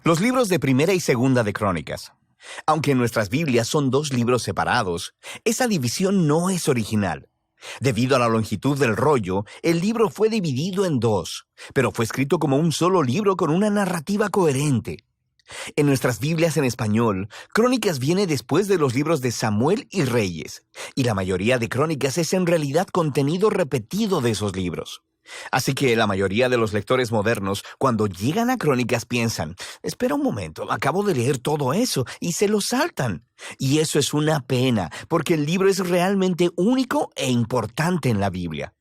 Los libros de Primera y Segunda de Crónicas. Aunque en nuestras Biblias son dos libros separados, esa división no es original. Debido a la longitud del rollo, el libro fue dividido en dos, pero fue escrito como un solo libro con una narrativa coherente. En nuestras Biblias en español, Crónicas viene después de los libros de Samuel y Reyes, y la mayoría de Crónicas es en realidad contenido repetido de esos libros. Así que la mayoría de los lectores modernos, cuando llegan a Crónicas, piensan, espera un momento, acabo de leer todo eso, y se lo saltan. Y eso es una pena, porque el libro es realmente único e importante en la Biblia.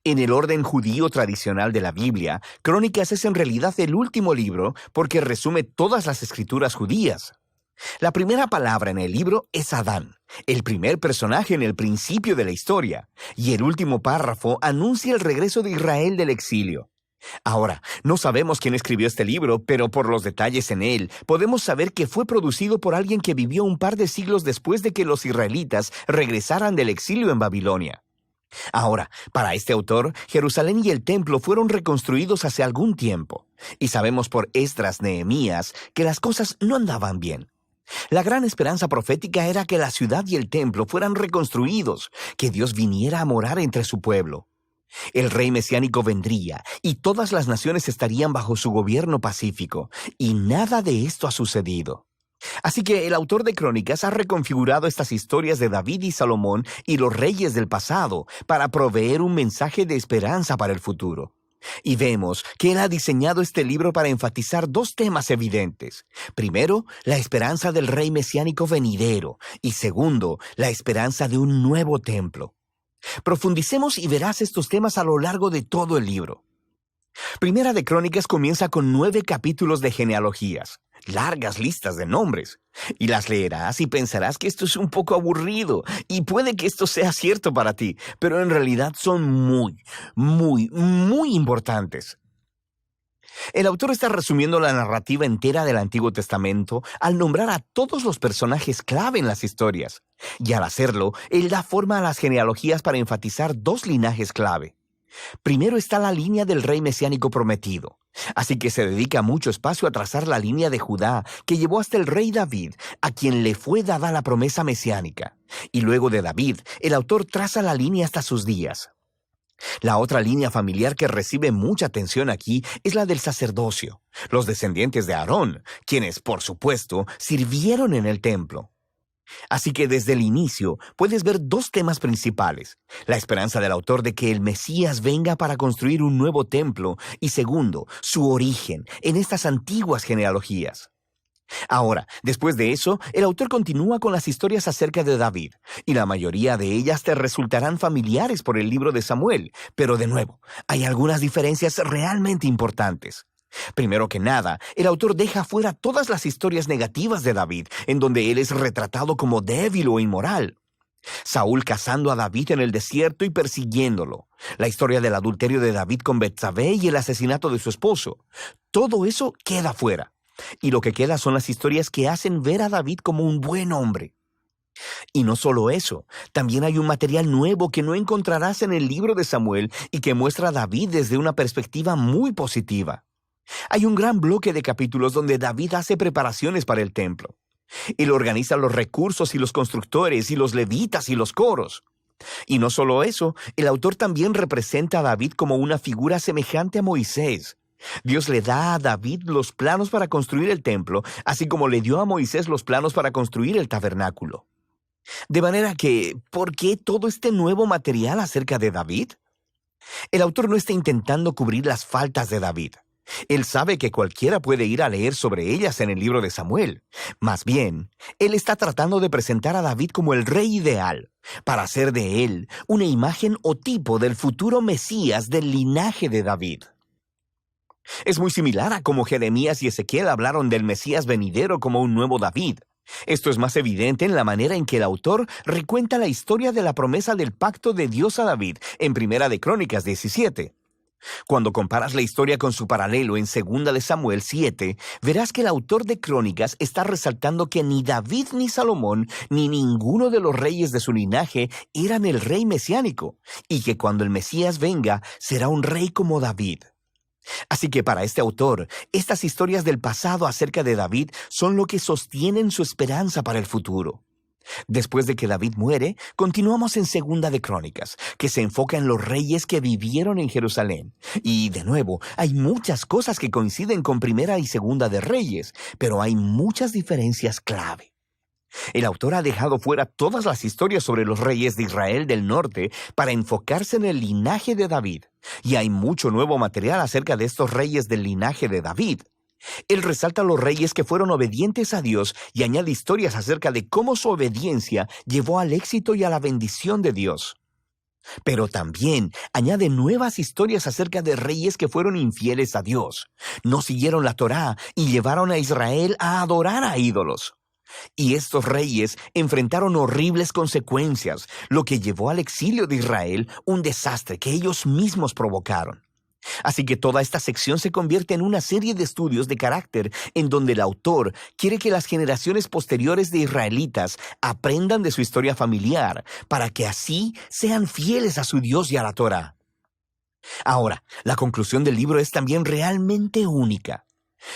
En el orden judío tradicional de la Biblia, Crónicas es en realidad el último libro porque resume todas las escrituras judías. La primera palabra en el libro es Adán, el primer personaje en el principio de la historia, y el último párrafo anuncia el regreso de Israel del exilio. Ahora, no sabemos quién escribió este libro, pero por los detalles en él, podemos saber que fue producido por alguien que vivió un par de siglos después de que los israelitas regresaran del exilio en Babilonia. Ahora, para este autor, Jerusalén y el templo fueron reconstruidos hace algún tiempo, y sabemos por Esdras, Nehemías, que las cosas no andaban bien. La gran esperanza profética era que la ciudad y el templo fueran reconstruidos, que Dios viniera a morar entre su pueblo. El rey mesiánico vendría, y todas las naciones estarían bajo su gobierno pacífico, y nada de esto ha sucedido. Así que el autor de Crónicas ha reconfigurado estas historias de David y Salomón y los reyes del pasado para proveer un mensaje de esperanza para el futuro. Y vemos que él ha diseñado este libro para enfatizar dos temas evidentes. Primero, la esperanza del rey mesiánico venidero, y segundo, la esperanza de un nuevo templo. Profundicemos y verás estos temas a lo largo de todo el libro. Primera de Crónicas comienza con 9 capítulos de genealogías, largas listas de nombres, y las leerás y pensarás que esto es un poco aburrido, y puede que esto sea cierto para ti, pero en realidad son muy importantes. El autor está resumiendo la narrativa entera del Antiguo Testamento al nombrar a todos los personajes clave en las historias, y al hacerlo, él da forma a las genealogías para enfatizar dos linajes clave. Primero está la línea del rey mesiánico prometido, así que se dedica mucho espacio a trazar la línea de Judá que llevó hasta el rey David, a quien le fue dada la promesa mesiánica. Y luego de David, el autor traza la línea hasta sus días. La otra línea familiar que recibe mucha atención aquí es la del sacerdocio, los descendientes de Aarón, quienes, por supuesto, sirvieron en el templo. Así que desde el inicio puedes ver dos temas principales: la esperanza del autor de que el Mesías venga para construir un nuevo templo, y segundo, su origen en estas antiguas genealogías. Ahora, después de eso, el autor continúa con las historias acerca de David, y la mayoría de ellas te resultarán familiares por el libro de Samuel, pero de nuevo, hay algunas diferencias realmente importantes. Primero que nada, el autor deja fuera todas las historias negativas de David, en donde él es retratado como débil o inmoral. Saúl cazando a David en el desierto y persiguiéndolo. La historia del adulterio de David con Betsabé y el asesinato de su esposo. Todo eso queda fuera. Y lo que queda son las historias que hacen ver a David como un buen hombre. Y no solo eso, también hay un material nuevo que no encontrarás en el libro de Samuel y que muestra a David desde una perspectiva muy positiva. Hay un gran bloque de capítulos donde David hace preparaciones para el templo. Él organiza los recursos y los constructores y los levitas y los coros. Y no solo eso, el autor también representa a David como una figura semejante a Moisés. Dios le da a David los planos para construir el templo, así como le dio a Moisés los planos para construir el tabernáculo. De manera que, ¿por qué todo este nuevo material acerca de David? El autor no está intentando cubrir las faltas de David. Él sabe que cualquiera puede ir a leer sobre ellas en el libro de Samuel. Más bien, él está tratando de presentar a David como el rey ideal, para hacer de él una imagen o tipo del futuro Mesías del linaje de David. Es muy similar a cómo Jeremías y Ezequiel hablaron del Mesías venidero como un nuevo David. Esto es más evidente en la manera en que el autor recuenta la historia de la promesa del pacto de Dios a David en Primera de Crónicas 17. Cuando comparas la historia con su paralelo en 2 de Samuel 7, verás que el autor de Crónicas está resaltando que ni David ni Salomón, ni ninguno de los reyes de su linaje eran el rey mesiánico, y que cuando el Mesías venga, será un rey como David. Así que para este autor, estas historias del pasado acerca de David son lo que sostienen su esperanza para el futuro. Después de que David muere, continuamos en Segunda de Crónicas, que se enfoca en los reyes que vivieron en Jerusalén. Y, de nuevo, hay muchas cosas que coinciden con Primera y Segunda de Reyes, pero hay muchas diferencias clave. El autor ha dejado fuera todas las historias sobre los reyes de Israel del norte para enfocarse en el linaje de David. Y hay mucho nuevo material acerca de estos reyes del linaje de David. Él resalta a los reyes que fueron obedientes a Dios y añade historias acerca de cómo su obediencia llevó al éxito y a la bendición de Dios. Pero también añade nuevas historias acerca de reyes que fueron infieles a Dios, no siguieron la Torá y llevaron a Israel a adorar a ídolos. Y estos reyes enfrentaron horribles consecuencias, lo que llevó al exilio de Israel, un desastre que ellos mismos provocaron. Así que toda esta sección se convierte en una serie de estudios de carácter en donde el autor quiere que las generaciones posteriores de israelitas aprendan de su historia familiar para que así sean fieles a su Dios y a la Torá. Ahora, la conclusión del libro es también realmente única.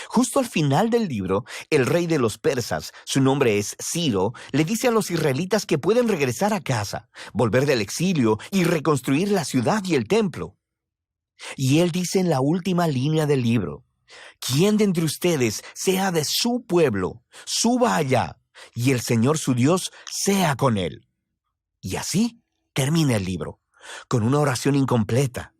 Justo al final del libro, el rey de los persas, su nombre es Ciro, le dice a los israelitas que pueden regresar a casa, volver del exilio y reconstruir la ciudad y el templo. Y él dice en la última línea del libro: «Quien de entre ustedes sea de su pueblo, suba allá, y el Señor su Dios sea con él». Y así termina el libro, con una oración incompleta.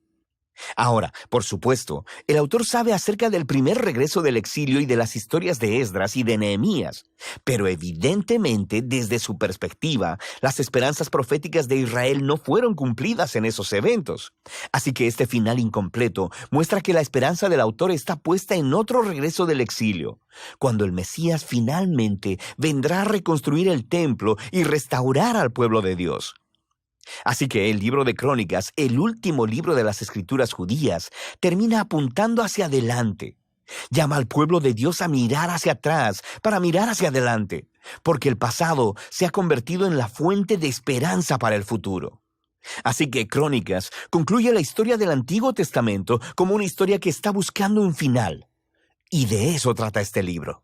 Ahora, por supuesto, el autor sabe acerca del primer regreso del exilio y de las historias de Esdras y de Nehemías, pero evidentemente, desde su perspectiva, las esperanzas proféticas de Israel no fueron cumplidas en esos eventos. Así que este final incompleto muestra que la esperanza del autor está puesta en otro regreso del exilio, cuando el Mesías finalmente vendrá a reconstruir el templo y restaurar al pueblo de Dios. Así que el libro de Crónicas, el último libro de las escrituras judías, termina apuntando hacia adelante. Llama al pueblo de Dios a mirar hacia atrás para mirar hacia adelante, porque el pasado se ha convertido en la fuente de esperanza para el futuro. Así que Crónicas concluye la historia del Antiguo Testamento como una historia que está buscando un final. Y de eso trata este libro.